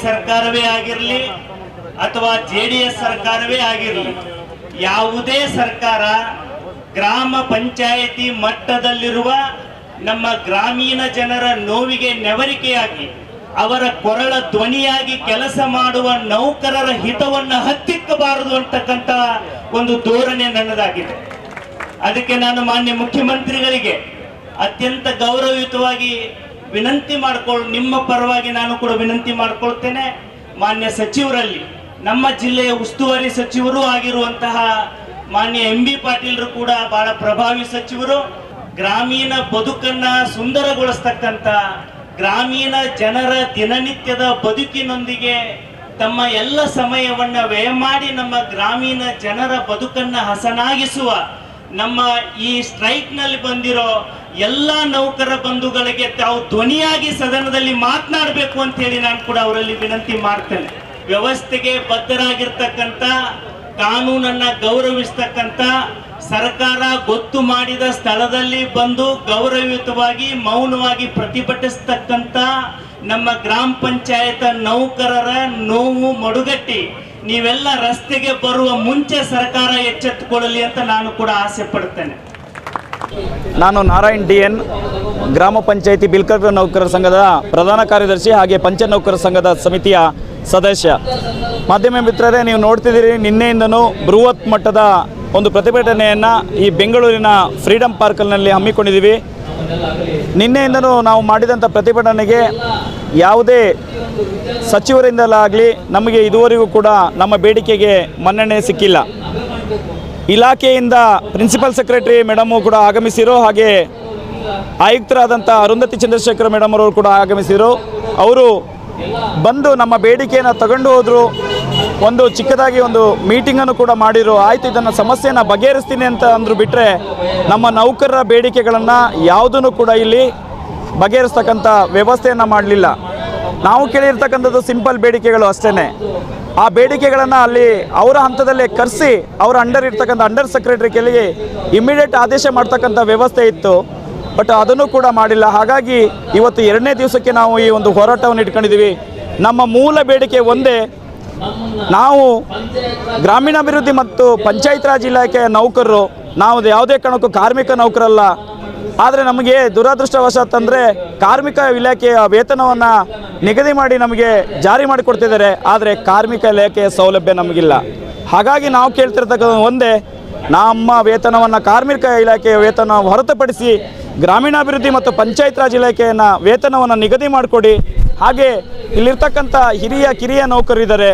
ಸರ್ಕಾರವೇ ಆಗಿರಲಿ ಅಥವಾ JDS ಸರ್ಕಾರವೇ ಆಗಿರಲಿ, ಯಾವುದೇ ಸರ್ಕಾರ ಗ್ರಾಮ ಪಂಚಾಯಿತಿ ಮಟ್ಟದಲ್ಲಿರುವ ನಮ್ಮ ಗ್ರಾಮೀಣ ಜನರ ನೋವಿಗೆ ನೆವರಿಕೆಯಾಗಿ ಅವರ ಕೊರಳ ಧ್ವನಿಯಾಗಿ ಕೆಲಸ ಮಾಡುವ ನೌಕರರ ಹಿತವನ್ನು ಹತ್ತಿಕ್ಕಬಾರದು ಅಂತಕ್ಕಂಥ ಒಂದು ಧೋರಣೆ ನನ್ನದಾಗಿದೆ. ಅದಕ್ಕೆ ನಾನು ಮಾನ್ಯ ಮುಖ್ಯಮಂತ್ರಿಗಳಿಗೆ ಅತ್ಯಂತ ಗೌರವಯುತವಾಗಿ ವಿನಂತಿ ನಿಮ್ಮ ಪರವಾಗಿ ನಾನು ಕೂಡ ವಿನಂತಿ ಮಾಡಿಕೊಳ್ತೇನೆ. ಮಾನ್ಯ ಸಚಿವರಲ್ಲಿ ನಮ್ಮ ಜಿಲ್ಲೆಯ ಉಸ್ತುವಾರಿ ಸಚಿವರು ಆಗಿರುವಂತಹ ಮಾನ್ಯ MB ಪಾಟೀಲ್ರು ಕೂಡ ಬಹಳ ಪ್ರಭಾವಿ ಸಚಿವರು. ಗ್ರಾಮೀಣ ಬದುಕನ್ನ ಸುಂದರಗೊಳಿಸ್ತಕ್ಕಂಥ, ಗ್ರಾಮೀಣ ಜನರ ದಿನನಿತ್ಯದ ಬದುಕಿನೊಂದಿಗೆ ತಮ್ಮ ಎಲ್ಲ ಸಮಯವನ್ನ ವ್ಯಯ ಮಾಡಿ ನಮ್ಮ ಗ್ರಾಮೀಣ ಜನರ ಬದುಕನ್ನ ಹಸನಾಗಿಸುವ ನಮ್ಮ ಈ ಸ್ಟ್ರೈಕ್ ನಲ್ಲಿ ಬಂದಿರೋ ಎಲ್ಲ ನೌಕರ ಬಂಧುಗಳಿಗೆ ತಾವು ಧ್ವನಿಯಾಗಿ ಸದನದಲ್ಲಿ ಮಾತನಾಡಬೇಕು ಅಂತ ಹೇಳಿ ನಾನು ಕೂಡ ಅವರಲ್ಲಿ ವಿನಂತಿ ಮಾಡ್ತೇನೆ. ವ್ಯವಸ್ಥೆಗೆ ಬದ್ಧರಾಗಿರ್ತಕ್ಕಂಥ, ಕಾನೂನನ್ನ ಗೌರವಿಸ್ತಕ್ಕಂಥ, ಸರ್ಕಾರ ಗೊತ್ತು ಮಾಡಿದ ಸ್ಥಳದಲ್ಲಿ ಬಂದು ಗೌರವಯುತವಾಗಿ ಮೌನವಾಗಿ ಪ್ರತಿಭಟಿಸ್ತಕ್ಕಂಥ ನಮ್ಮ ಗ್ರಾಮ ಪಂಚಾಯತ್ ನೌಕರರ ನೋವು ಮಡುಗಟ್ಟಿ ನೀವೆಲ್ಲ ರಸ್ತೆಗೆ ಬರುವ ಮುಂಚೆ ಸರ್ಕಾರ ಎಚ್ಚೆತ್ತುಕೊಳ್ಳಲಿ ಅಂತ ನಾನು ಕೂಡ ಆಸೆ ಪಡ್ತೇನೆ. ನಾನು ನಾರಾಯಣ್ DN, ಗ್ರಾಮ ಪಂಚಾಯಿತಿ ಬಿಲ್ಕರ್ ನೌಕರರ ಸಂಘದ ಪ್ರಧಾನ ಕಾರ್ಯದರ್ಶಿ, ಹಾಗೆ ಪಂಚ ನೌಕರರ ಸಂಘದ ಸಮಿತಿಯ ಸದಸ್ಯ. ಮಾಧ್ಯಮ ಮಿತ್ರರೇ, ನೀವು ನೋಡ್ತಿದ್ದೀರಿ, ನಿನ್ನೆಯಿಂದನೂ ಬೃಹತ್ ಮಟ್ಟದ ಒಂದು ಪ್ರತಿಭಟನೆಯನ್ನು ಈ ಬೆಂಗಳೂರಿನ ಫ್ರೀಡಂ ಪಾರ್ಕ್ನಲ್ಲಿ ಹಮ್ಮಿಕೊಂಡಿದ್ದೀವಿ. ನಿನ್ನೆಯಿಂದನೂ ನಾವು ಮಾಡಿದಂಥ ಪ್ರತಿಭಟನೆಗೆ ಯಾವುದೇ ಸಚಿವರಿಂದಲಾಗಲಿ ನಮಗೆ ಇದುವರೆಗೂ ಕೂಡ ನಮ್ಮ ಬೇಡಿಕೆಗೆ ಮನ್ನಣೆ ಸಿಕ್ಕಿಲ್ಲ. ಇಲಾಖೆಯಿಂದ ಪ್ರಿನ್ಸಿಪಲ್ ಸೆಕ್ರೆಟರಿ ಮೇಡಮು ಕೂಡ ಆಗಮಿಸಿರೋ, ಹಾಗೆ ಆಯುಕ್ತರಾದಂಥ ಅರುಂಧತಿ ಚಂದ್ರಶೇಖರ್ ಮೇಡಮ್ ಅವರು ಕೂಡ ಆಗಮಿಸಿದರು. ಅವರು ಬಂದು ನಮ್ಮ ಬೇಡಿಕೆಯನ್ನು ತಗೊಂಡು ಹೋದರು. ಒಂದು ಚಿಕ್ಕದಾಗಿ ಒಂದು ಮೀಟಿಂಗನ್ನು ಕೂಡ ಮಾಡಿರು. ಆಯಿತು, ಇದನ್ನು ಸಮಸ್ಯೆಯನ್ನು ಬಗೆಹರಿಸ್ತೀನಿ ಅಂತ ಅಂದರು. ಬಿಟ್ಟರೆ ನಮ್ಮ ನೌಕರರ ಬೇಡಿಕೆಗಳನ್ನು ಯಾವುದನ್ನು ಕೂಡ ಇಲ್ಲಿ ಬಗೆಹರಿಸ್ತಕ್ಕಂಥ ವ್ಯವಸ್ಥೆಯನ್ನು ಮಾಡಲಿಲ್ಲ. ನಾವು ಕೇಳಿರ್ತಕ್ಕಂಥದ್ದು ಸಿಂಪಲ್ ಬೇಡಿಕೆಗಳು ಅಷ್ಟೇ. ಆ ಬೇಡಿಕೆಗಳನ್ನು ಅಲ್ಲಿ ಅವರ ಹಂತದಲ್ಲೇ ಕರೆಸಿ ಅವರ ಅಂಡರ್ ಇರ್ತಕ್ಕಂಥ ಅಂಡರ್ ಸೆಕ್ರೆಟರಿ ಕೆಳಗೆ ಇಮಿಡಿಯೇಟ್ ಆದೇಶ ಮಾಡ್ತಕ್ಕಂಥ ವ್ಯವಸ್ಥೆ ಇತ್ತು. ಬಟ್ ಅದನ್ನು ಕೂಡ ಮಾಡಿಲ್ಲ. ಹಾಗಾಗಿ ಇವತ್ತು 2ನೇ ದಿವಸಕ್ಕೆ ನಾವು ಈ ಒಂದು ಹೋರಾಟವನ್ನು ಇಟ್ಕೊಂಡಿದ್ದೀವಿ. ನಮ್ಮ ಮೂಲ ಬೇಡಿಕೆ ಒಂದೇ, ನಾವು ಗ್ರಾಮೀಣಾಭಿವೃದ್ಧಿ ಮತ್ತು ಪಂಚಾಯತ್ ರಾಜ್ ಇಲಾಖೆಯ ನೌಕರರು, ನಾವು ಯಾವುದೇ ಕಾರಣಕ್ಕೂ ಕಾರ್ಮಿಕ ನೌಕರಲ್ಲ. ಆದರೆ ನಮಗೆ ದುರದೃಷ್ಟವಶಾತ್ ಅಂದರೆ ಕಾರ್ಮಿಕ ಇಲಾಖೆಯ ವೇತನವನ್ನು ನಿಗದಿ ಮಾಡಿ ನಮಗೆ ಜಾರಿ ಮಾಡಿಕೊಡ್ತಿದ್ದಾರೆ. ಆದರೆ ಕಾರ್ಮಿಕ ಇಲಾಖೆಯ ಸೌಲಭ್ಯ ನಮಗಿಲ್ಲ. ಹಾಗಾಗಿ ನಾವು ಕೇಳ್ತಿರ್ತಕ್ಕಂಥ ಒಂದೇ, ನಮ್ಮ ವೇತನವನ್ನು ಕಾರ್ಮಿಕ ಇಲಾಖೆಯ ವೇತನ ಹೊರತುಪಡಿಸಿ ಗ್ರಾಮೀಣಾಭಿವೃದ್ಧಿ ಮತ್ತು ಪಂಚಾಯತ್ ರಾಜ್ ಇಲಾಖೆಯನ್ನು ವೇತನವನ್ನು ನಿಗದಿ ಮಾಡಿಕೊಡಿ. ಹಾಗೆ ಇಲ್ಲಿರ್ತಕ್ಕಂಥ ಕಿರಿಯ ನೌಕರರಿದ್ದಾರೆ.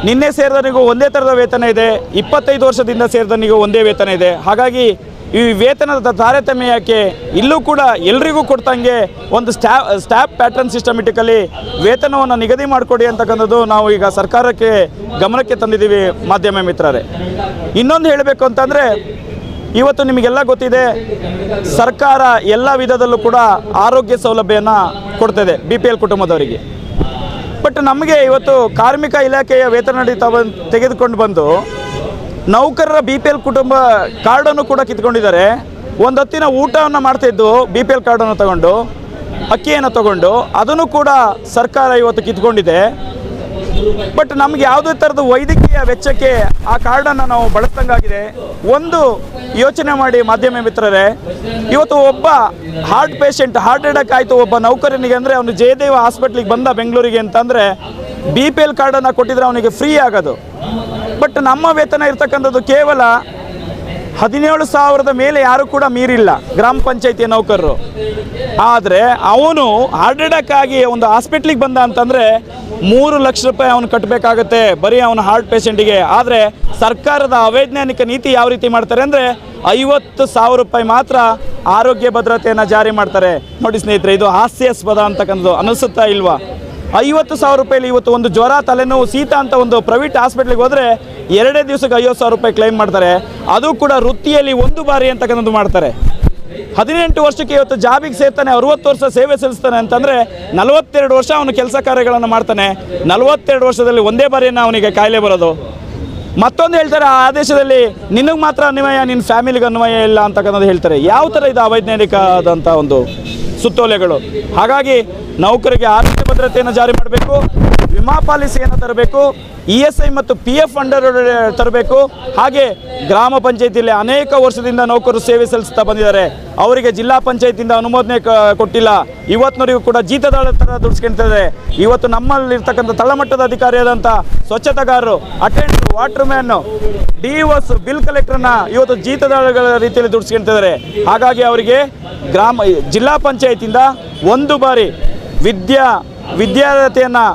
ನಿನ್ನೆ ಸೇರಿದವನಿಗೂ ಒಂದೇ ಥರದ ವೇತನ ಇದೆ, 25 ವರ್ಷದಿಂದ ಸೇರಿದವನಿಗೂ ಒಂದೇ ವೇತನ ಇದೆ. ಹಾಗಾಗಿ ಈ ವೇತನದ ತಾರತಮ್ಯಕ್ಕೆ ಇಲ್ಲೂ ಕೂಡ ಎಲ್ರಿಗೂ ಕೊಡ್ತಂಗೆ ಒಂದು ಸ್ಟ್ಯಾಪ್ ಪ್ಯಾಟರ್ನ್ ಸಿಸ್ಟಮೆಟಿಕಲಿ ವೇತನವನ್ನು ನಿಗದಿ ಮಾಡಿಕೊಡಿ ಅಂತಕ್ಕಂಥದ್ದು ನಾವು ಈಗ ಸರ್ಕಾರಕ್ಕೆ ಗಮನಕ್ಕೆ ತಂದಿದ್ದೀವಿ. ಮಾಧ್ಯಮ ಮಿತ್ರರೇ, ಇನ್ನೊಂದು ಹೇಳಬೇಕು ಅಂತಂದರೆ, ಇವತ್ತು ನಿಮಗೆಲ್ಲ ಗೊತ್ತಿದೆ, ಸರ್ಕಾರ ಎಲ್ಲ ವಿಧದಲ್ಲೂ ಕೂಡ ಆರೋಗ್ಯ ಸೌಲಭ್ಯವನ್ನು ಕೊಡ್ತದೆ BPL ಕುಟುಂಬದವರಿಗೆ. ಬಟ್ ನಮಗೆ ಇವತ್ತು ಕಾರ್ಮಿಕ ಇಲಾಖೆಯ ವೇತನ ತೆಗೆದುಕೊಂಡು ಬಂದು ನೌಕರರ BPL ಕುಟುಂಬ ಕಾರ್ಡನ್ನು ಕೂಡ ಕಿತ್ಕೊಂಡಿದ್ದಾರೆ. ಒಂದು ಹೊತ್ತಿನ ಊಟವನ್ನು ಮಾಡ್ತಾಯಿದ್ದು BPL ಕಾರ್ಡನ್ನು ತಗೊಂಡು, ಅಕ್ಕಿಯನ್ನು ತಗೊಂಡು, ಅದನ್ನು ಕೂಡ ಸರ್ಕಾರ ಇವತ್ತು ಕಿತ್ಕೊಂಡಿದೆ. ಬಟ್ ನಮಗೆ ಯಾವುದೇ ಥರದ ವೈದ್ಯಕೀಯ ವೆಚ್ಚಕ್ಕೆ ಆ ಕಾರ್ಡನ್ನು ನಾವು ಬಳಸ್ದಂಗಾಗಿದೆ. ಒಂದು ಯೋಚನೆ ಮಾಡಿ ಮಾಧ್ಯಮ ಮಿತ್ರರೇ, ಇವತ್ತು ಒಬ್ಬ ಹಾರ್ಟ್ ಪೇಷಂಟ್ ಹಾರ್ಟ್ ಅಟ್ಯಾಕ್ ಆಯಿತು ಒಬ್ಬ ನೌಕರನಿಗೆ ಅಂದರೆ ಅವನು ಜಯದೇವ ಹಾಸ್ಪಿಟ್ಲಿಗೆ ಬಂದ ಬೆಂಗಳೂರಿಗೆ ಅಂತಂದರೆ BPL ಕಾರ್ಡನ್ನು ಕೊಟ್ಟಿದ್ರೆ ಅವನಿಗೆ ಫ್ರೀ ಆಗೋದು. ಬಟ್ ನಮ್ಮ ವೇತನ ಇರ್ತಕ್ಕಂಥದ್ದು ಕೇವಲ 17,000 ಮೇಲೆ ಯಾರು ಕೂಡ ಮೀರಿಲ್ಲ ಗ್ರಾಮ ಪಂಚಾಯಿತಿಯ ನೌಕರರು. ಆದರೆ ಅವನು ಹಾರ್ಟ್ ಅಟ್ಯಾಕ್ ಆಗಿ ಒಂದು ಹಾಸ್ಪಿಟ್ಲಿಗೆ ಬಂದ ಅಂತಂದರೆ 3 ಲಕ್ಷ ರೂಪಾಯಿ ಅವನು ಕಟ್ಟಬೇಕಾಗತ್ತೆ ಬರೀ ಅವನ ಹಾರ್ಟ್ ಪೇಷಂಟಿಗೆ. ಆದರೆ ಸರ್ಕಾರದ ಅವೈಜ್ಞಾನಿಕ ನೀತಿ ಯಾವ ರೀತಿ ಮಾಡ್ತಾರೆ ಅಂದರೆ 50,000 ರೂಪಾಯಿ ಮಾತ್ರ ಆರೋಗ್ಯ ಭದ್ರತೆಯನ್ನು ಜಾರಿ ಮಾಡ್ತಾರೆ. ನೋಡಿ ಸ್ನೇಹಿತರೆ, ಇದು ಹಾಸ್ಯಾಸ್ಪದ ಅಂತಕ್ಕಂಥದ್ದು ಅನಿಸುತ್ತಾ ಇಲ್ವಾ? 50,000 ರೂಪಾಯಿಲಿ ಇವತ್ತು ಒಂದು ಜ್ವರ, ತಲೆನೋವು, ಶೀತ ಅಂತ ಒಂದು ಪ್ರೈವೇಟ್ ಹಾಸ್ಪಿಟ್ಲಿಗೆ ಹೋದರೆ 2 ದಿವಸಕ್ಕೆ 50,000 ರೂಪಾಯಿ ಕ್ಲೈಮ್ ಮಾಡ್ತಾರೆ. ಅದು ಕೂಡ ವೃತ್ತಿಯಲ್ಲಿ 1 ಬಾರಿ ಅಂತಕ್ಕಂಥದ್ದು ಮಾಡ್ತಾರೆ. 18 ವರ್ಷಕ್ಕೆ ಇವತ್ತು ಜಾಬಿಗೆ ಸೇರ್ತಾನೆ, 60 ವರ್ಷ ಸೇವೆ ಸಲ್ಲಿಸ್ತಾನೆ ಅಂತಂದರೆ 42 ವರ್ಷ ಅವನು ಕೆಲಸ ಕಾರ್ಯಗಳನ್ನು ಮಾಡ್ತಾನೆ. 42 ವರ್ಷದಲ್ಲಿ ಒಂದೇ ಬಾರಿಯನ್ನು ಅವನಿಗೆ ಕಾಯಿಲೆ ಬರೋದು. ಮತ್ತೊಂದು ಹೇಳ್ತಾರೆ, ಆ ಆದೇಶದಲ್ಲಿ ನಿನಗೆ ಮಾತ್ರ ಅನ್ವಯ, ನಿನ್ನ ಫ್ಯಾಮಿಲಿಗೆ ಅನ್ವಯ ಇಲ್ಲ ಅಂತಕ್ಕಂಥದ್ದು ಹೇಳ್ತಾರೆ. ಯಾವ ಥರ ಇದು ಅವೈಜ್ಞಾನಿಕ ಆದಂಥ ಒಂದು ಸುತ್ತೋಲೆಗಳು. ಹಾಗಾಗಿ ನೌಕರಿಗೆ ಆರೋಗ್ಯ ಭದ್ರತೆಯನ್ನು ಜಾರಿ ಮಾಡಬೇಕು. ವಿಮಾ ಪಾಲಿಸಿಯನ್ನು ತರಬೇಕು, ESI ಮತ್ತು PF ಅಂಡರ್ ತರಬೇಕು. ಹಾಗೆ ಗ್ರಾಮ ಪಂಚಾಯತಿಯಲ್ಲಿ ಅನೇಕ ವರ್ಷದಿಂದ ನೌಕರರು ಸೇವೆ ಸಲ್ಲಿಸ್ತಾ ಬಂದಿದ್ದಾರೆ. ಅವರಿಗೆ ಜಿಲ್ಲಾ ಪಂಚಾಯತಿಯಿಂದ ಅನುಮೋದನೆ ಕೊಟ್ಟಿಲ್ಲ. ಇವತ್ತಿನವರೆಗೂ ಕೂಡ ಜೀತದಾಳ ಥರ ದುಡಿಸ್ಕೊಳ್ತಿದ್ದಾರೆ. ಇವತ್ತು ನಮ್ಮಲ್ಲಿರ್ತಕ್ಕಂಥ ತಳಮಟ್ಟದ ಅಧಿಕಾರಿಯಾದಂಥ ಸ್ವಚ್ಛತೆಗಾರರು, attender, water man, DOS, bill ಕಲೆಕ್ಟರ್ನ ಇವತ್ತು ಜೀತದಾಳಗಳ ರೀತಿಯಲ್ಲಿ ದುಡಿಸ್ಕೊಳ್ತಿದ್ದಾರೆ. ಹಾಗಾಗಿ ಅವರಿಗೆ ಜಿಲ್ಲಾ ಪಂಚಾಯತಿಯಿಂದ ಒಂದು ಬಾರಿ ವಿದ್ಯಾರ್ಹತೆಯನ್ನು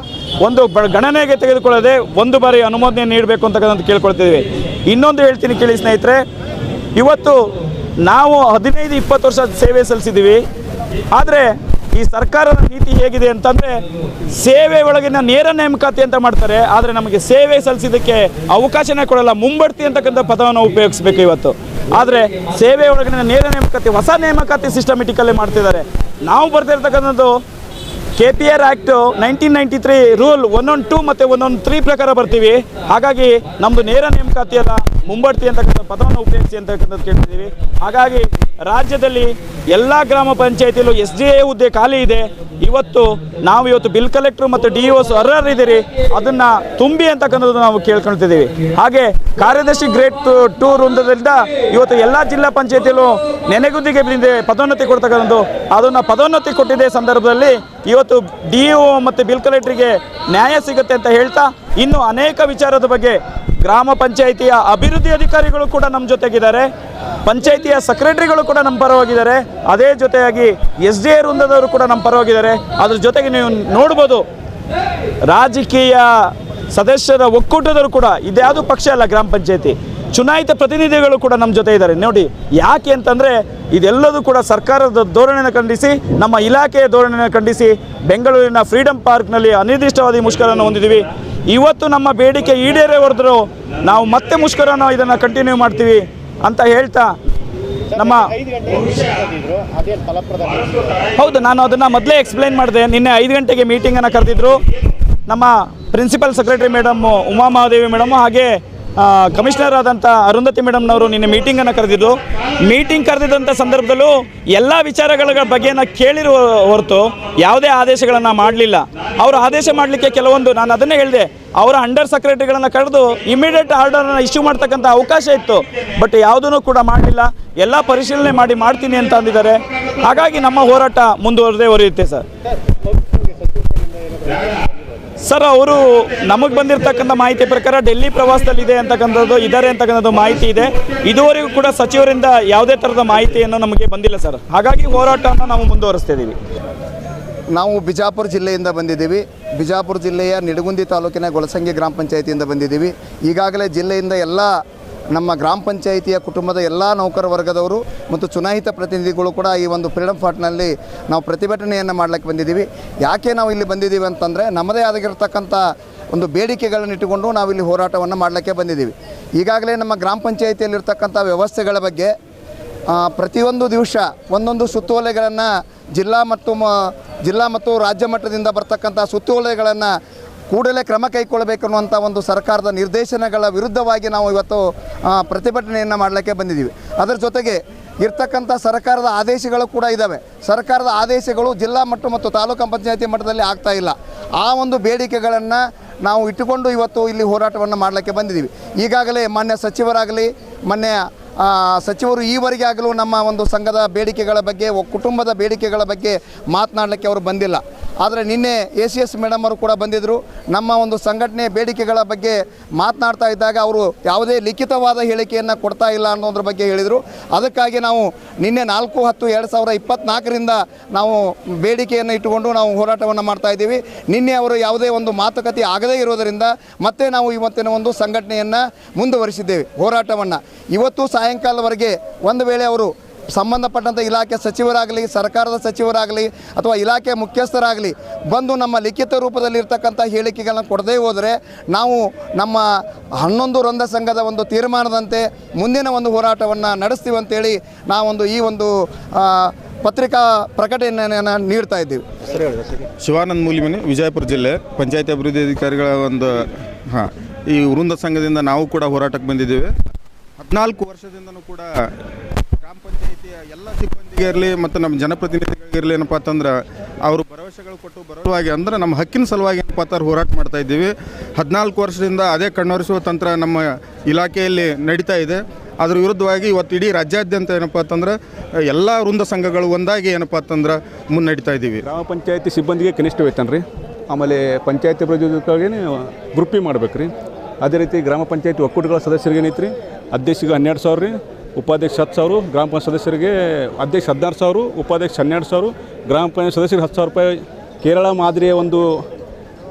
ಒಂದು ಗಣನೆಗೆ ತೆಗೆದುಕೊಳ್ಳದೆ ಒಂದು ಬಾರಿ ಅನುಮೋದನೆ ನೀಡಬೇಕು ಅಂತಕ್ಕಂಥ ಕೇಳ್ಕೊಳ್ತಿದ್ದೀವಿ. ಇನ್ನೊಂದು ಹೇಳ್ತೀನಿ ಕೇಳಿ ಸ್ನೇಹಿತರೆ, ಇವತ್ತು ನಾವು 15-20 ವರ್ಷ ಸೇವೆ ಸಲ್ಲಿಸಿದ್ದೀವಿ. ಆದರೆ ಈ ಸರ್ಕಾರದ ನೀತಿ ಹೇಗಿದೆ ಅಂತಂದರೆ, ಸೇವೆ ಒಳಗಿನ ನೇರ ನೇಮಕಾತಿ ಅಂತ ಮಾಡ್ತಾರೆ, ಆದರೆ ನಮಗೆ ಸೇವೆ ಸಲ್ಲಿಸಿದ್ದಕ್ಕೆ ಅವಕಾಶನೇ ಕೊಡಲ್ಲ. ಮುಂಬಡ್ತಿ ಅಂತಕ್ಕಂಥ ಪದವನ್ನು ಉಪಯೋಗಿಸಬೇಕು ಇವತ್ತು. ಆದರೆ ಸೇವೆ ಒಳಗಿನ ನೇರ ನೇಮಕಾತಿ, ಹೊಸ ನೇಮಕಾತಿ ಸಿಸ್ಟಮೆಟಿಕಲ್ಲೇ ಮಾಡ್ತಿದ್ದಾರೆ. ನಾವು ಬರ್ತಿರ್ತಕ್ಕಂಥದ್ದು KPR ಆ್ಯಕ್ಟು 1993 ರೂಲ್ 112 ಮತ್ತು 113 ಪ್ರಕಾರ ಬರ್ತೀವಿ. ಹಾಗಾಗಿ ನಮ್ಮದು ನೇರ ನೇಮಕಾತಿ ಅಲ್ಲ, ಮುಂಬಡ್ತಿ ಅಂತಕ್ಕಂಥ ಪದವನ್ನು ಉಪಯೋಗಿಸಿ ಅಂತಕ್ಕಂಥದ್ದು ಕೇಳ್ತಿದ್ದೀವಿ. ಹಾಗಾಗಿ ರಾಜ್ಯದಲ್ಲಿ ಎಲ್ಲ ಗ್ರಾಮ ಪಂಚಾಯತಿಯಲ್ಲೂ SDA ಹುದ್ದೆ ಖಾಲಿ ಇದೆ. ನಾವು ಬಿಲ್ ಕಲೆಕ್ಟ್ರು ಮತ್ತು DOS ಅರ್ಹರಿದ್ದೀರಿ, ಅದನ್ನು ತುಂಬಿ ಅಂತಕ್ಕಂಥದ್ದು ನಾವು ಕೇಳ್ಕೊಳ್ತಿದ್ದೀವಿ. ಹಾಗೆ ಕಾರ್ಯದರ್ಶಿ ಗ್ರೇಡ್ 2 ವೃಂದದಿಂದ ಇವತ್ತು ಎಲ್ಲ ಜಿಲ್ಲಾ ಪಂಚಾಯತಿಯಲ್ಲೂ ನೆನೆಗುದ್ದಿಗೆ ಬಿದ್ದಿದೆ ಪದೋನ್ನತಿ ಕೊಡ್ತಕ್ಕಂಥದ್ದು. ಅದನ್ನು ಪದೋನ್ನತಿ ಕೊಟ್ಟಿದ್ದ ಸಂದರ್ಭದಲ್ಲಿ ಇವತ್ತು DO ಮತ್ತು ಬಿಲ್ ಕಲೆಕ್ಟ್ರಿಗೆ ನ್ಯಾಯ ಸಿಗುತ್ತೆ ಅಂತ ಹೇಳ್ತಾ, ಇನ್ನು ಅನೇಕ ವಿಚಾರದ ಬಗ್ಗೆ ಗ್ರಾಮ ಪಂಚಾಯಿತಿಯ ಅಭಿವೃದ್ಧಿ ಅಧಿಕಾರಿಗಳು ಕೂಡ ನಮ್ಮ ಜೊತೆಗಿದ್ದಾರೆ, ಪಂಚಾಯಿತಿಯ ಸೆಕ್ರೆಟರಿಗಳು ಕೂಡ ನಮ್ಮ ಪರವಾಗಿದ್ದಾರೆ, ಅದೇ ಜೊತೆಯಾಗಿ SDA ವೃಂದದವರು ಕೂಡ ನಮ್ಮ ಪರವಾಗಿದ್ದಾರೆ. ಅದ್ರ ಜೊತೆಗೆ ನೀವು ನೋಡ್ಬೋದು, ರಾಜಕೀಯ ಸದಸ್ಯರ ಒಕ್ಕೂಟದವರು ಕೂಡ, ಇದ್ಯಾವುದು ಪಕ್ಷ ಅಲ್ಲ, ಗ್ರಾಮ ಪಂಚಾಯಿತಿ ಚುನಾಯಿತ ಪ್ರತಿನಿಧಿಗಳು ಕೂಡ ನಮ್ಮ ಜೊತೆ ಇದ್ದಾರೆ. ನೋಡಿ ಯಾಕೆ ಅಂತಂದರೆ, ಇದೆಲ್ಲದೂ ಕೂಡ ಸರ್ಕಾರದ ಧೋರಣೆಯನ್ನು ಖಂಡಿಸಿ, ನಮ್ಮ ಇಲಾಖೆಯ ಧೋರಣೆಯನ್ನು ಖಂಡಿಸಿ ಬೆಂಗಳೂರಿನ ಫ್ರೀಡಂ ಪಾರ್ಕ್ನಲ್ಲಿ ಅನಿರ್ದಿಷ್ಟವಾದಿ ಮುಷ್ಕರವನ್ನು ಹೊಂದಿದ್ದೀವಿ. ಇವತ್ತು ನಮ್ಮ ಬೇಡಿಕೆ ಈಡೇರೇ ಹೊರದ್ರು ನಾವು ಮತ್ತೆ ಮುಷ್ಕರನ ಇದನ್ನು ಕಂಟಿನ್ಯೂ ಮಾಡ್ತೀವಿ ಅಂತ ಹೇಳ್ತಾ ನಮ್ಮ ಹೌದು, ನಾನು ಅದನ್ನು ಮೊದಲೇ ಎಕ್ಸ್ಪ್ಲೈನ್ ಮಾಡಿದೆ. ನಿನ್ನೆ 5 ಗಂಟೆಗೆ ಮೀಟಿಂಗನ್ನು ಕರೆದಿದ್ರು. ನಮ್ಮ principal secretary madam Uma Mahadevi madam ಹಾಗೆ ಕಮಿಷನರ್ ಆದಂಥ ಅರುಂಧತಿ ಮೇಡಮ್ನವರು ನಿನ್ನೆ ಮೀಟಿಂಗನ್ನು ಕರೆದಿದ್ದು. ಮೀಟಿಂಗ್ ಕರೆದಿದ್ದಂಥ ಸಂದರ್ಭದಲ್ಲೂ ಎಲ್ಲ ವಿಚಾರಗಳ ಬಗ್ಗೆನ ಕೇಳಿರುವ ಹೊರತು ಯಾವುದೇ ಆದೇಶಗಳನ್ನು ಮಾಡಲಿಲ್ಲ. ಅವರು ಆದೇಶ ಮಾಡಲಿಕ್ಕೆ ಕೆಲವೊಂದು, ನಾನು ಅದನ್ನೇ ಹೇಳಿದೆ, ಅವರ ಅಂಡರ್ ಸೆಕ್ರೆಟರಿಗಳನ್ನು ಕರೆದು ಇಮಿಡಿಯೇಟ್ ಆರ್ಡರನ್ನು ಇಶ್ಯೂ ಮಾಡ್ತಕ್ಕಂಥ ಅವಕಾಶ ಇತ್ತು. ಬಟ್ ಯಾವುದೂ ಕೂಡ ಮಾಡಲಿಲ್ಲ. ಎಲ್ಲ ಪರಿಶೀಲನೆ ಮಾಡ್ತೀನಿ ಅಂತ ಅಂದಿದ್ದಾರೆ. ಹಾಗಾಗಿ ನಮ್ಮ ಹೋರಾಟ ಮುಂದುವರೆಯುತ್ತೆ ಸರ್. ಅವರು ನಮಗೆ ಬಂದಿರತಕ್ಕಂಥ ಮಾಹಿತಿ ಪ್ರಕಾರ ಡೆಲ್ಲಿ ಪ್ರವಾಸದಲ್ಲಿದೆ ಇದ್ದಾರೆ ಅಂತಕ್ಕಂಥದ್ದು ಮಾಹಿತಿ ಇದೆ. ಇದುವರೆಗೂ ಕೂಡ ಸಚಿವರಿಂದ ಯಾವುದೇ ಥರದ ಮಾಹಿತಿಯನ್ನು ನಮಗೆ ಬಂದಿಲ್ಲ ಸರ್. ಹಾಗಾಗಿ ಹೋರಾಟವನ್ನು ನಾವು ಮುಂದುವರಿಸ್ತಿದ್ದೀವಿ. ನಾವು ಬಿಜಾಪುರ ಜಿಲ್ಲೆಯಿಂದ ಬಂದಿದ್ದೀವಿ. ಬಿಜಾಪುರ ಜಿಲ್ಲೆಯ ನಿಡಗುಂದಿ ತಾಲೂಕಿನ ಗೊಳಸಂಗಿ ಗ್ರಾಮ ಪಂಚಾಯಿತಿಯಿಂದ ಬಂದಿದ್ದೀವಿ. ಈಗಾಗಲೇ ಜಿಲ್ಲೆಯಿಂದ ಎಲ್ಲ ನಮ್ಮ ಗ್ರಾಮ ಪಂಚಾಯಿತಿಯ ಕುಟುಂಬದ ಎಲ್ಲ ನೌಕರ ವರ್ಗದವರು ಮತ್ತು ಚುನಾಯಿತ ಪ್ರತಿನಿಧಿಗಳು ಕೂಡ ಈ ಒಂದು ಫ್ರೀಡಮ್ ಫಾರ್ಟ್ನಲ್ಲಿ ನಾವು ಪ್ರತಿಭಟನೆಯನ್ನು ಮಾಡಲಿಕ್ಕೆ ಬಂದಿದ್ದೀವಿ. ಯಾಕೆ ನಾವು ಇಲ್ಲಿ ಬಂದಿದ್ದೀವಿ ಅಂತಂದರೆ, ನಮ್ಮದೇ ಆಗಿರತಕ್ಕಂಥ ಒಂದು ಬೇಡಿಕೆಗಳನ್ನು ಇಟ್ಟುಕೊಂಡು ನಾವಿಲ್ಲಿ ಹೋರಾಟವನ್ನು ಮಾಡಲಿಕ್ಕೆ ಬಂದಿದ್ದೀವಿ. ಈಗಾಗಲೇ ನಮ್ಮ ಗ್ರಾಮ ಪಂಚಾಯಿತಿಯಲ್ಲಿರ್ತಕ್ಕಂಥ ವ್ಯವಸ್ಥೆಗಳ ಬಗ್ಗೆ ಪ್ರತಿಯೊಂದು ದಿವಸ ಒಂದೊಂದು ಸುತ್ತೋಲೆಗಳನ್ನು ಜಿಲ್ಲಾ ಮತ್ತು ರಾಜ್ಯ ಮಟ್ಟದಿಂದ ಬರ್ತಕ್ಕಂಥ ಸುತ್ತೋಲೆಗಳನ್ನು ಕೂಡಲೇ ಕ್ರಮ ಕೈಗೊಳ್ಳಬೇಕನ್ನುವಂಥ ಒಂದು ಸರ್ಕಾರದ ನಿರ್ದೇಶನಗಳ ವಿರುದ್ಧವಾಗಿ ನಾವು ಇವತ್ತು ಪ್ರತಿಭಟನೆಯನ್ನು ಮಾಡಲಿಕ್ಕೆ ಬಂದಿದ್ದೀವಿ. ಅದರ ಜೊತೆಗೆ ಇರ್ತಕ್ಕಂಥ ಸರ್ಕಾರದ ಆದೇಶಗಳು ಕೂಡ ಇದ್ದಾವೆ. ಸರ್ಕಾರದ ಆದೇಶಗಳು ಜಿಲ್ಲಾ ಮಟ್ಟ ಮತ್ತು ತಾಲೂಕು ಪಂಚಾಯತಿ ಮಟ್ಟದಲ್ಲಿ ಆಗ್ತಾ ಇಲ್ಲ. ಆ ಒಂದು ಬೇಡಿಕೆಗಳನ್ನು ನಾವು ಇಟ್ಟುಕೊಂಡು ಇವತ್ತು ಇಲ್ಲಿ ಹೋರಾಟವನ್ನು ಮಾಡಲಿಕ್ಕೆ ಬಂದಿದ್ದೀವಿ. ಈಗಾಗಲೇ ಮಾನ್ಯ ಸಚಿವರಾಗಲಿ, ಸಚಿವರು ಈವರೆಗೆ ಆಗಲೂ ನಮ್ಮ ಒಂದು ಸಂಘದ ಬೇಡಿಕೆಗಳ ಬಗ್ಗೆ, ಕುಟುಂಬದ ಬೇಡಿಕೆಗಳ ಬಗ್ಗೆ ಮಾತನಾಡಲಿಕ್ಕೆ ಅವರು ಬಂದಿಲ್ಲ. ಆದರೆ ನಿನ್ನೆ ACS ಮೇಡಮ್ ಅವರು ಕೂಡ ಬಂದಿದ್ದರು. ನಮ್ಮ ಒಂದು ಸಂಘಟನೆ ಬೇಡಿಕೆಗಳ ಬಗ್ಗೆ ಮಾತನಾಡ್ತಾ ಇದ್ದಾಗ ಅವರು ಯಾವುದೇ ಲಿಖಿತವಾದ ಹೇಳಿಕೆಯನ್ನು ಕೊಡ್ತಾ ಇಲ್ಲ ಅನ್ನೋದ್ರ ಬಗ್ಗೆ ಹೇಳಿದರು. ಅದಕ್ಕಾಗಿ ನಾವು ನಿನ್ನೆ 4/10/2024ರಿಂದ ನಾವು ಬೇಡಿಕೆಯನ್ನು ಇಟ್ಟುಕೊಂಡು ನಾವು ಹೋರಾಟವನ್ನು ಮಾಡ್ತಾ ಇದ್ದೀವಿ. ನಿನ್ನೆ ಅವರು ಯಾವುದೇ ಒಂದು ಮಾತುಕತೆ ಆಗದೇ ಇರೋದರಿಂದ ಮತ್ತೆ ನಾವು ಇವತ್ತಿನ ಒಂದು ಸಂಘಟನೆಯನ್ನು ಮುಂದುವರಿಸಿದ್ದೇವೆ ಹೋರಾಟವನ್ನು. ಇವತ್ತು ಸಾಯಂಕಾಲವರೆಗೆ ಒಂದು ವೇಳೆ ಅವರು ಸಂಬಂಧಪಟ್ಟಂಥ ಇಲಾಖೆ ಸಚಿವರಾಗಲಿ, ಸರ್ಕಾರದ ಸಚಿವರಾಗಲಿ ಅಥವಾ ಇಲಾಖೆ ಮುಖ್ಯಸ್ಥರಾಗಲಿ ಬಂದು ನಮ್ಮ ಲಿಖಿತ ರೂಪದಲ್ಲಿರ್ತಕ್ಕಂಥ ಹೇಳಿಕೆಗಳನ್ನು ಕೊಡದೇ ಹೋದರೆ ನಾವು ನಮ್ಮ 11 ವೃಂದ ಸಂಘದ ಒಂದು ತೀರ್ಮಾನದಂತೆ ಮುಂದಿನ ಒಂದು ಹೋರಾಟವನ್ನು ನಡೆಸ್ತೀವಿ ಅಂತೇಳಿ ನಾವೊಂದು ಈ ಒಂದು ಪತ್ರಿಕಾ ಪ್ರಕಟಣೆಯನ್ನು ನೀಡ್ತಾ ಇದ್ದೀವಿ. ಶಿವಾನಂದ ಮೂಲಿಮನಿ, ವಿಜಯಪುರ ಜಿಲ್ಲೆ ಪಂಚಾಯತಿ ಅಭಿವೃದ್ಧಿ ಅಧಿಕಾರಿಗಳ ಒಂದು ಈ ವೃಂದ ಸಂಘದಿಂದ ನಾವು ಕೂಡ ಹೋರಾಟಕ್ಕೆ ಬಂದಿದ್ದೇವೆ. 14 ವರ್ಷದಿಂದನೂ ಕೂಡ ಗ್ರಾಮ ಪಂಚಾಯಿತಿಯ ಎಲ್ಲ ಸಿಬ್ಬಂದಿಗೆ ಇರಲಿ ಮತ್ತು ನಮ್ಮ ಜನಪ್ರತಿನಿಧಿಗಳಿಗಿರಲಿ ಏನಪ್ಪ ಅಂತಂದ್ರೆ ಅವರು ಭರವಸೆಗಳು ಕೊಟ್ಟು ಬರುವಾಗಿ ಅಂದರೆ ನಮ್ಮ ಹಕ್ಕಿನ ಸಲುವಾಗಿ ಏನಪ್ಪ ಅಂತಾರೆ ಹೋರಾಟ ಮಾಡ್ತಾ ಇದ್ದೀವಿ. 14 ವರ್ಷದಿಂದ ಅದೇ ಕಣ್ಣೊರೆಸುವ ತಂತ್ರ ನಮ್ಮ ಇಲಾಖೆಯಲ್ಲಿ ನಡೀತಾ ಇದೆ. ಅದ್ರ ವಿರುದ್ಧವಾಗಿ ಇವತ್ತು ಇಡೀ ರಾಜ್ಯಾದ್ಯಂತ ಏನಪ್ಪ ಅಂತಂದ್ರೆ ಎಲ್ಲ ವೃಂದ ಸಂಘಗಳು ಒಂದಾಗಿ ಏನಪ್ಪ ಅಂತಂದ್ರೆ ಮುನ್ನಡೀತಾ ಇದ್ದೀವಿ. ಗ್ರಾಮ ಪಂಚಾಯತಿ ಸಿಬ್ಬಂದಿಗೆ ಕನಿಷ್ಠ ವೇತನ ರೀ, ಆಮೇಲೆ ಪಂಚಾಯತಿ ಅಭಿವೃದ್ಧಿಗೆ ಗ್ರೂಪಿಂಗ್ ಮಾಡ್ಬೇಕು ರೀ. ಅದೇ ರೀತಿ ಗ್ರಾಮ ಪಂಚಾಯತಿ ಒಕ್ಕೂಟಗಳ ಸದಸ್ಯರಿಗೆ ಏನೈತೆ ರೀ, ಅಧ್ಯಕ್ಷಗೆ 12,000 ರೀ, ಉಪಾಧ್ಯಕ್ಷ 10,000, ಗ್ರಾಮ ಪಂಚಾಯತ್ ಸದಸ್ಯರಿಗೆ ಅಧ್ಯಕ್ಷ 16,000, ಉಪಾಧ್ಯಕ್ಷ 12,000, ಗ್ರಾಮ ಪಂಚಾಯತ್ ಸದಸ್ಯರಿಗೆ 10,000 ರೂಪಾಯಿ ಕೇರಳ ಮಾದರಿಯ ಒಂದು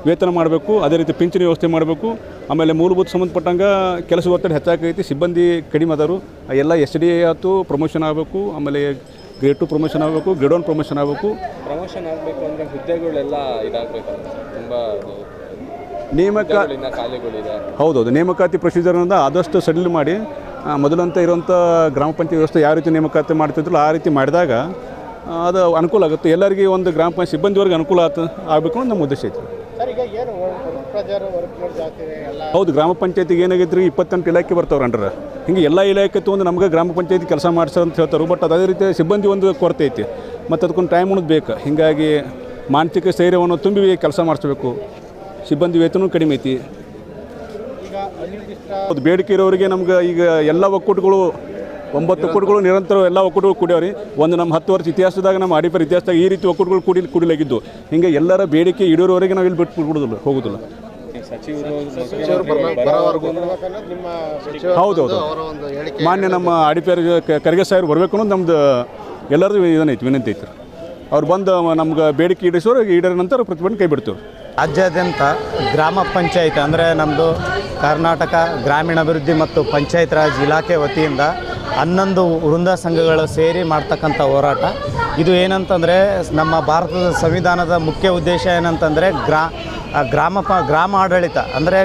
ವೇತನ ಮಾಡಬೇಕು. ಅದೇ ರೀತಿ ಪಿಂಚಣಿ ವ್ಯವಸ್ಥೆ ಮಾಡಬೇಕು. ಆಮೇಲೆ ಮೂಲಭೂತ ಸಂಬಂಧಪಟ್ಟಂಗೆ ಕೆಲಸ ಒತ್ತಡ ಹೆಚ್ಚಾಗೈತಿ, ಸಿಬ್ಬಂದಿ ಕಡಿಮೆ ಅದಾರು. ಎಲ್ಲ SDA ಆಯ್ತು ಪ್ರಮೋಷನ್ ಆಗಬೇಕು, ಆಮೇಲೆ ಗ್ರೇಡ್ 2 ಪ್ರಮೋಷನ್ ಆಗಬೇಕು, ಗ್ರೇಡ್ 1 ಪ್ರಮೋಷನ್ ಆಗಬೇಕು. ಪ್ರಮೋಷನ್ ಆಗಬೇಕು ಅಂದರೆ ಹುದ್ದೆಗಳೆಲ್ಲ ಇದಾಗಬೇಕಲ್ಲ, ತುಂಬ ನೇಮಕ ಖಾಲಿಗಳಿದೆ. ಹೌದೌದು, ನೇಮಕಾತಿ ಪ್ರೊಸೀಜರ್ನಿಂದ ಆದಷ್ಟು ಸಡಿಲ್ ಮಾಡಿ ಮೊದಲಂತ ಇರೋಂಥ ಗ್ರಾಮ ಪಂಚಾಯತ್ ವ್ಯವಸ್ಥೆ ಯಾವ ರೀತಿ ನೇಮಕಾತಿ ಮಾಡ್ತಿದ್ರು ಆ ರೀತಿ ಮಾಡಿದಾಗ ಅದು ಅನುಕೂಲ ಆಗುತ್ತೆ. ಎಲ್ಲರಿಗೆ ಒಂದು ಗ್ರಾಮ ಪಂಚಾಯತ್ ಸಿಬ್ಬಂದಿವರೆಗೆ ಅನುಕೂಲ ಆಗಬೇಕು ಅಂತ ನಮ್ಮ ಉದ್ದೇಶ ಐತೆ. ಹೌದು, ಗ್ರಾಮ ಪಂಚಾಯತಿಗೆ ಏನಾಗೈತೆ ರೀ, 28 ಇಲಾಖೆ ಬರ್ತಾವ್ರೆ ಅಂಡ್ರೆ. ಹಿಂಗೆ ಎಲ್ಲ ಇಲಾಖೆ ತೊಗೊಂಡು ನಮಗೆ ಗ್ರಾಮ ಪಂಚಾಯತಿ ಕೆಲಸ ಮಾಡಿಸೋ ಅಂತ ಹೇಳ್ತಾರೆ. ಬಟ್ ಅದೇ ರೀತಿ ಸಿಬ್ಬಂದಿ ಒಂದು ಕೊರತೆ ಐತಿ, ಮತ್ತು ಅದಕ್ಕೊಂದು ಟೈಮ್ ಅನ್ನೋದು ಬೇಕು. ಹೀಗಾಗಿ ಮಾನಸಿಕ ಸ್ಥೈರ್ಯವನ್ನು ತುಂಬಿ ಕೆಲಸ ಮಾಡಿಸ್ಬೇಕು. ಸಿಬ್ಬಂದಿ ವೇತನ ಕಡಿಮೆ ಐತಿ. ಹೌದು, ಬೇಡಿಕೆ ಇರೋರಿಗೆ ನಮ್ಗೆ ಈಗ ಎಲ್ಲ ಒಕ್ಕೂಟಗಳು 9 ಒಕ್ಕೂಟಗಳು ನಿರಂತರ ಎಲ್ಲ ಒಕ್ಕೂಟಗಳು ಕೂಡ್ಯಾವ್ರಿ. ಒಂದು ನಮ್ಮ 10 ವರ್ಷ ಇತಿಹಾಸದಾಗ ನಮ್ಮ ಆಡಿಪರ್ ಇತಿಹಾಸದಾಗ ಈ ರೀತಿ ಒಕ್ಕೂಟಗಳು ಕೂಡಿಲಾಗಿದ್ದು. ಹಿಂಗೆ ಎಲ್ಲರ ಬೇಡಿಕೆ ಈಡೇರೋವರೆಗೆ ನಾವು ಇಲ್ಲಿ ಬಿಟ್ಟು ಬಿಡೋದಿಲ್ಲ, ಹೋಗೋದಿಲ್ಲ. ಹೌದೌದು, ಮಾನ್ಯ ನಮ್ಮ ಆಡಿಪರ್ ಖರ್ಗೆ ಸಾಹೇಬರು ಬರಬೇಕು ಅನ್ನೋದು ನಮ್ದು ಎಲ್ಲರದು ಇದನ್ನೈತಿ, ವಿನಂತಿ ಐತಿ. ಅವ್ರು ಬಂದು ನಮ್ಗೆ ಬೇಡಿಕೆ ಈಡೇರಿಸೋರು ಈಡೇರ ನಂತರ ಪ್ರತಿಭಟನೆ ಕೈ ಬಿಡ್ತೀವಿ. ರಾಜ್ಯಾದ್ಯಂತ ಗ್ರಾಮ ಪಂಚಾಯತ್ ಅಂದರೆ ನಮ್ಮದು ಕರ್ನಾಟಕ ಗ್ರಾಮೀಣಾಭಿವೃದ್ಧಿ ಮತ್ತು ಪಂಚಾಯತ್ ರಾಜ್ ಇಲಾಖೆ ವತಿಯಿಂದ 11 ವೃಂದ ಸಂಘಗಳು ಸೇರಿ ಮಾಡ್ತಕ್ಕಂಥ ಹೋರಾಟ ಇದು. ಏನಂತಂದರೆ ನಮ್ಮ ಭಾರತದ ಸಂವಿಧಾನದ ಮುಖ್ಯ ಉದ್ದೇಶ ಏನಂತಂದರೆ ಗ್ರಾಮ ಆಡಳಿತ ಅಂದರೆ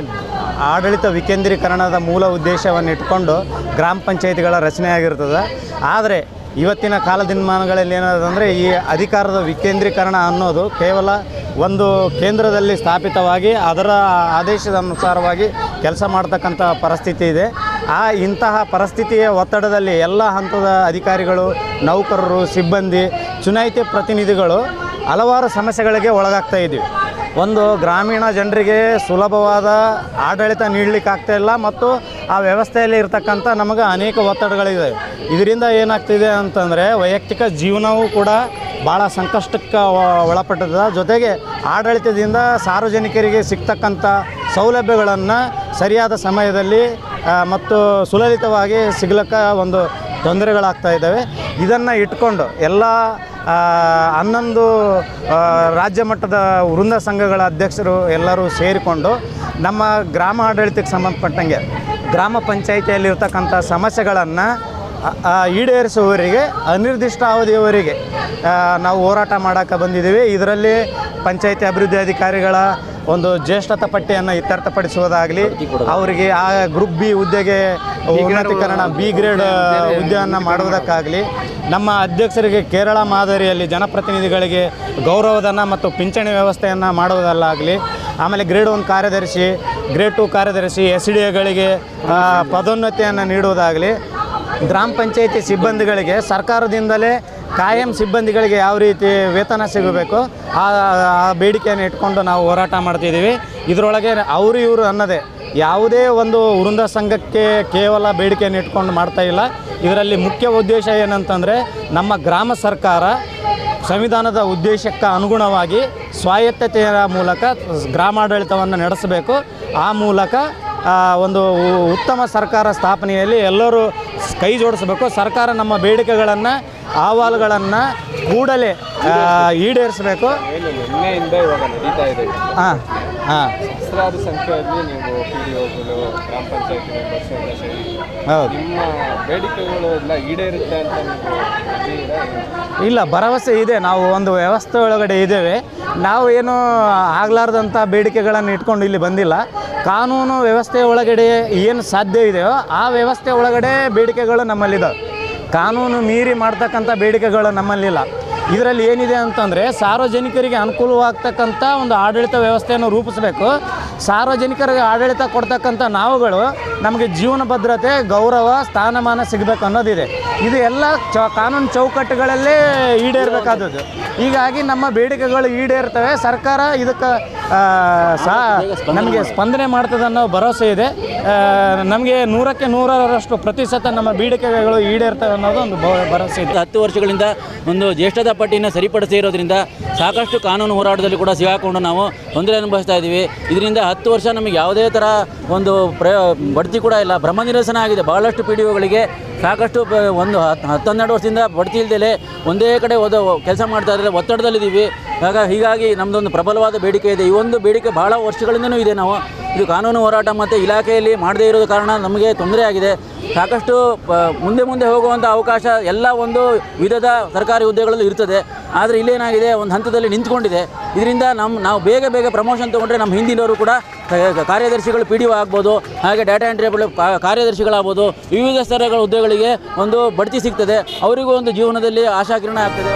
ಆಡಳಿತ ವಿಕೇಂದ್ರೀಕರಣದ ಮೂಲ ಉದ್ದೇಶವನ್ನು ಇಟ್ಕೊಂಡು ಗ್ರಾಮ ಪಂಚಾಯತಿಗಳ ರಚನೆ ಆಗಿರ್ತದೆ. ಆದರೆ ಇವತ್ತಿನ ಕಾಲದಿನಮಾನಗಳಲ್ಲಿ ಏನಾದಂದರೆ ಈ ಅಧಿಕಾರದ ವಿಕೇಂದ್ರೀಕರಣ ಅನ್ನೋದು ಕೇವಲ ಒಂದು ಕೇಂದ್ರದಲ್ಲಿ ಸ್ಥಾಪಿತವಾಗಿ ಅದರ ಆದೇಶದ ಅನುಸಾರವಾಗಿ ಕೆಲಸ ಮಾಡ್ತಕ್ಕಂಥ ಪರಿಸ್ಥಿತಿ ಇದೆ. ಇಂತಹ ಪರಿಸ್ಥಿತಿಯ ಒತ್ತಡದಲ್ಲಿ ಎಲ್ಲ ಹಂತದ ಅಧಿಕಾರಿಗಳು, ನೌಕರರು, ಸಿಬ್ಬಂದಿ, ಚುನಾಯಿತ ಪ್ರತಿನಿಧಿಗಳು ಹಲವಾರು ಸಮಸ್ಯೆಗಳಿಗೆ ಒಳಗಾಗ್ತಾ ಇದ್ದೀವಿ. ಒಂದು ಗ್ರಾಮೀಣ ಜನರಿಗೆ ಸುಲಭವಾದ ಆಡಳಿತ ನೀಡಲಿಕ್ಕೆ ಆಗ್ತಾಯಿಲ್ಲ ಮತ್ತು ಆ ವ್ಯವಸ್ಥೆಯಲ್ಲಿ ಇರ್ತಕ್ಕಂಥ ನಮಗೆ ಅನೇಕ ಒತ್ತಡಗಳಿದೆ. ಇದರಿಂದ ಏನಾಗ್ತಿದೆ ಅಂತಂದರೆ ವೈಯಕ್ತಿಕ ಜೀವನವೂ ಕೂಡ ಭಾಳ ಸಂಕಷ್ಟಕ್ಕೆ ಒಳಪಟ್ಟಿದೆ. ಜೊತೆಗೆ ಆಡಳಿತದಿಂದ ಸಾರ್ವಜನಿಕರಿಗೆ ಸಿಗ್ತಕ್ಕಂಥ ಸೌಲಭ್ಯಗಳನ್ನು ಸರಿಯಾದ ಸಮಯದಲ್ಲಿ ಮತ್ತು ಸುಲಲಿತವಾಗಿ ಸಿಗ್ಲಿಕ್ಕೆ ಒಂದು ತೊಂದರೆಗಳಾಗ್ತಾ ಇದ್ದಾವೆ. ಇದನ್ನು ಇಟ್ಕೊಂಡು ಎಲ್ಲ 11 ರಾಜ್ಯ ಮಟ್ಟದ ವೃಂದ ಸಂಘಗಳ ಅಧ್ಯಕ್ಷರು ಎಲ್ಲರೂ ಸೇರಿಕೊಂಡು ನಮ್ಮ ಗ್ರಾಮ ಆಡಳಿತಕ್ಕೆ ಸಂಬಂಧಪಟ್ಟಂಗೆ ಗ್ರಾಮ ಪಂಚಾಯಿತಿಯಲ್ಲಿರ್ತಕ್ಕಂಥ ಸಮಸ್ಯೆಗಳನ್ನು ಈಡೇರಿಸುವವರಿಗೆ ಅನಿರ್ದಿಷ್ಟ ಅವಧಿಯವರೆಗೆ ನಾವು ಹೋರಾಟ ಮಾಡೋಕ್ಕೆ ಬಂದಿದ್ದೀವಿ. ಇದರಲ್ಲಿ ಪಂಚಾಯಿತಿ ಅಭಿವೃದ್ಧಿ ಅಧಿಕಾರಿಗಳ ಒಂದು ಜ್ಯೇಷ್ಠತಾ ಪಟ್ಟಿಯನ್ನು ಇತ್ಯರ್ಥಪಡಿಸುವುದಾಗಲಿ, ಅವರಿಗೆ ಆ ಗ್ರೂಪ್ ಬಿ ಹುದ್ದೆಗೆ ಉನ್ನತೀಕರಣ ಬಿ ಗ್ರೇಡ್ ಹುದ್ದೆಯನ್ನು ಮಾಡುವುದಕ್ಕಾಗಲಿ, ನಮ್ಮ ಅಧ್ಯಕ್ಷರಿಗೆ ಕೇರಳ ಮಾದರಿಯಲ್ಲಿ ಜನಪ್ರತಿನಿಧಿಗಳಿಗೆ ಗೌರವಧನ ಮತ್ತು ಪಿಂಚಣಿ ವ್ಯವಸ್ಥೆಯನ್ನು ಮಾಡುವುದಲ್ಲಾಗಲಿ, ಆಮೇಲೆ ಗ್ರೇಡ್ 1 ಕಾರ್ಯದರ್ಶಿ, ಗ್ರೇಡ್ 2 ಕಾರ್ಯದರ್ಶಿ, SDAಗಳಿಗೆ ಪದೋನ್ನತಿಯನ್ನು ನೀಡುವುದಾಗಲಿ, ಗ್ರಾಮ ಪಂಚಾಯಿತಿ ಸಿಬ್ಬಂದಿಗಳಿಗೆ ಸರ್ಕಾರದಿಂದಲೇ ಕಾಯಂ ಸಿಬ್ಬಂದಿಗಳಿಗೆ ಯಾವ ರೀತಿ ವೇತನ ಸಿಗಬೇಕು ಆ ಬೇಡಿಕೆಯನ್ನು ಇಟ್ಕೊಂಡು ನಾವು ಹೋರಾಟ ಮಾಡ್ತಿದ್ದೀವಿ. ಇದರೊಳಗೆ ಅವರು ಇವರು ಅನ್ನೋದೇ ಯಾವುದೇ ಒಂದು ವೃಂದ ಸಂಘಕ್ಕೆ ಕೇವಲ ಬೇಡಿಕೆಯನ್ನು ಇಟ್ಕೊಂಡು ಮಾಡ್ತಾ ಇಲ್ಲ. ಇದರಲ್ಲಿ ಮುಖ್ಯ ಉದ್ದೇಶ ಏನಂತಂದರೆ ನಮ್ಮ ಗ್ರಾಮ ಸರ್ಕಾರ ಸಂವಿಧಾನದ ಉದ್ದೇಶಕ್ಕೆ ಅನುಗುಣವಾಗಿ ಸ್ವಾಯತ್ತತೆಯ ಮೂಲಕ ಗ್ರಾಮಾಡಳಿತವನ್ನು ನಡೆಸಬೇಕು. ಆ ಮೂಲಕ ಒಂದು ಉತ್ತಮ ಸರ್ಕಾರ ಸ್ಥಾಪನೆಯಲ್ಲಿ ಎಲ್ಲರೂ ಕೈ ಜೋಡಿಸಬೇಕು. ಸರ್ಕಾರ ನಮ್ಮ ಬೇಡಿಕೆಗಳನ್ನು, ಅಹವಾಲುಗಳನ್ನು ಕೂಡಲೇ ಈಡೇರಿಸಬೇಕು. ನಿನ್ನೆಯಿಂದ ಇವಾಗ ನಡೀತಾ ಇದೆ. ಸಹಸ್ರಾರು ಸಂಖ್ಯೆಯಲ್ಲಿ ನೀವು PDOಗಳು, ಗ್ರಾಮ ಪಂಚಾಯತಿ ಮೆಂಬರ್ಸ್ ಎಲ್ಲ ಸೇರಿ ನಿಮ್ಮ ಬೇಡಿಕೆಗಳು ಎಲ್ಲ ಈಡೇರುತ್ತೆ ಅಂತ ನೀವು ಇಲ್ಲ, ಭರವಸೆ ಇದೆ. ನಾವು ಒಂದು ವ್ಯವಸ್ಥೆ ಒಳಗಡೆ ಇದ್ದೇವೆ. ನಾವು ಏನು ಆಗಲಾರ್ದಂಥ ಬೇಡಿಕೆಗಳನ್ನು ಇಟ್ಕೊಂಡು ಇಲ್ಲಿ ಬಂದಿಲ್ಲ. ಕಾನೂನು ವ್ಯವಸ್ಥೆ ಒಳಗಡೆ ಏನು ಸಾಧ್ಯ ಇದೆಯೋ ಆ ವ್ಯವಸ್ಥೆ ಒಳಗಡೆ ಬೇಡಿಕೆಗಳು ನಮ್ಮಲ್ಲಿದ್ದಾವೆ. ಕಾನೂನು ಮೀರಿ ಮಾಡ್ತಕ್ಕಂಥ ಬೇಡಿಕೆಗಳು ನಮ್ಮಲ್ಲಿಲ್ಲ. ಇದರಲ್ಲಿ ಏನಿದೆ ಅಂತಂದರೆ ಸಾರ್ವಜನಿಕರಿಗೆ ಅನುಕೂಲವಾಗ್ತಕ್ಕಂಥ ಒಂದು ಆಡಳಿತ ವ್ಯವಸ್ಥೆಯನ್ನು ರೂಪಿಸಬೇಕು. ಸಾರ್ವಜನಿಕರಿಗೆ ಆಡಳಿತ ಕೊಡ್ತಕ್ಕಂಥ ನಾವುಗಳು ನಮಗೆ ಜೀವನ ಭದ್ರತೆ, ಗೌರವ, ಸ್ಥಾನಮಾನ ಸಿಗಬೇಕು ಅನ್ನೋದಿದೆ. ಇದು ಎಲ್ಲ ಕಾನೂನು ಚೌಕಟ್ಟುಗಳಲ್ಲೇ ಈಡೇರಬೇಕಾದದ್ದು. ಹೀಗಾಗಿ ನಮ್ಮ ಬೇಡಿಕೆಗಳು ಈಡೇರ್ತವೆ. ಸರ್ಕಾರ ಇದಕ್ಕೆ ನಮಗೆ ಸ್ಪಂದನೆ ಮಾಡ್ತದೆ ಅನ್ನೋ ಭರವಸೆ ಇದೆ. ನಮಗೆ 100ಕ್ಕೆ 100ರಷ್ಟು ಪ್ರತಿಶತ ನಮ್ಮ ಬೇಡಿಕೆಗಳು ಈಡೇರ್ತವೆ ಅನ್ನೋದು ಒಂದು ಭರವಸೆ ಇದೆ. 10 ವರ್ಷಗಳಿಂದ ಒಂದು ಜ್ಯೇಷ್ಠತಾ ಪಟ್ಟಿಯನ್ನು ಸರಿಪಡಿಸಿ ಇರೋದ್ರಿಂದ ಸಾಕಷ್ಟು ಕಾನೂನು ಹೋರಾಟದಲ್ಲಿ ಕೂಡ ಸಿಗಾಕೊಂಡು ನಾವು ತೊಂದರೆ ಅನುಭವಿಸ್ತಾ ಇದ್ದೀವಿ. ಇದರಿಂದ 10 ವರ್ಷ ನಮಗೆ ಯಾವುದೇ ಥರ ಒಂದು ಬಡ್ತಿ ಕೂಡ ಇಲ್ಲ. ಬ್ರಹ್ಮ ನಿರಸನ ಆಗಿದೆ. ಬಹಳಷ್ಟು PDOಗಳಿಗೆ ಸಾಕಷ್ಟು ಒಂದು 10-12 ವರ್ಷದಿಂದ ಬಡ್ತಿ ಇಲ್ದೇ ಒಂದೇ ಕಡೆ ಕೆಲಸ ಮಾಡ್ತಾ ಇದ್ದಾರೆ, ಒತ್ತಡದಲ್ಲಿದ್ದೀವಿ. ಹೀಗಾಗಿ ನಮ್ಮದೊಂದು ಪ್ರಬಲವಾದ ಬೇಡಿಕೆ ಇದೆ. ಈ ಒಂದು ಬೇಡಿಕೆ ಬಹಳ ವರ್ಷಗಳಿಂದನೂ ಇದೆ. ನಾವು ಇದು ಕಾನೂನು ಹೋರಾಟ ಮತ್ತು ಇಲಾಖೆಯಲ್ಲಿ ಮಾಡದೇ ಇರೋದು ಕಾರಣ ನಮಗೆ ತೊಂದರೆ ಆಗಿದೆ. ಸಾಕಷ್ಟು ಮುಂದೆ ಹೋಗುವಂಥ ಅವಕಾಶ ಎಲ್ಲ ಒಂದು ವಿಧದ ಸರ್ಕಾರಿ ಹುದ್ದೆಗಳಲ್ಲಿ ಇರ್ತದೆ. ಆದರೆ ಇಲ್ಲೇನಾಗಿದೆ, ಒಂದು ಹಂತದಲ್ಲಿ ನಿಂತ್ಕೊಂಡಿದೆ. ಇದರಿಂದ ನಾವು ಬೇಗ ಪ್ರಮೋಷನ್ ತೊಗೊಂಡ್ರೆ ನಮ್ಮ ಹಿಂದಿನವರು ಕೂಡ ಕಾರ್ಯದರ್ಶಿಗಳು PDO ಆಗ್ಬೋದು, ಹಾಗೆ ಡಾಟಾ ಎಂಟ್ರಿ ಕಾರ್ಯದರ್ಶಿಗಳಾಗ್ಬೋದು, ವಿವಿಧ ಸ್ತರಗಳ ಹುದ್ದೆಗಳಿಗೆ ಒಂದು ಬಡ್ತಿ ಸಿಗ್ತದೆ. ಅವರಿಗೂ ಒಂದು ಜೀವನದಲ್ಲಿ ಆಶಾಕಿರಣ ಆಗ್ತದೆ.